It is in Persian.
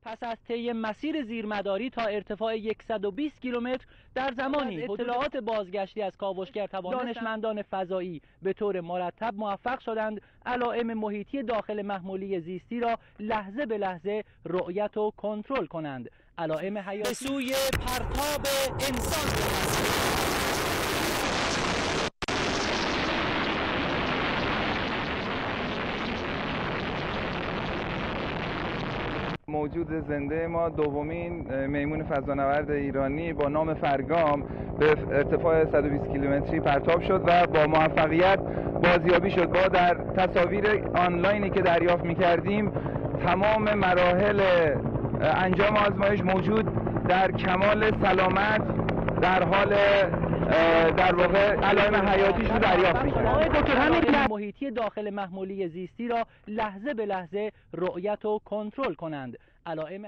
پس از طی مسیر زیرمداری تا ارتفاع 120 کیلومتر در زمانی اطلاعات بازگشتی از کاوشگر دانشمندان فضایی به طور مرتب موفق شدند علائم محیطی داخل محموله زیستی را لحظه به لحظه رؤیت و کنترل کنند. علائم حیاتی به سوی پرتاب انسان موجود زنده ما دومین میمون فضانورد ایرانی با نام فرگام به ارتفاع 120 کیلومتری پرتاب شد و با موفقیت بازیابی شد. با در تصاویر آنلاینی که دریافت می‌کردیم تمام مراحل انجام آزمایش موجود در کمال سلامت در حال در واقع علائم حیاتیش رو دریافت می‌کرد. دکتر همین محیطی داخل محموله زیستی را لحظه به لحظه رؤیت و کنترل کنند. علائم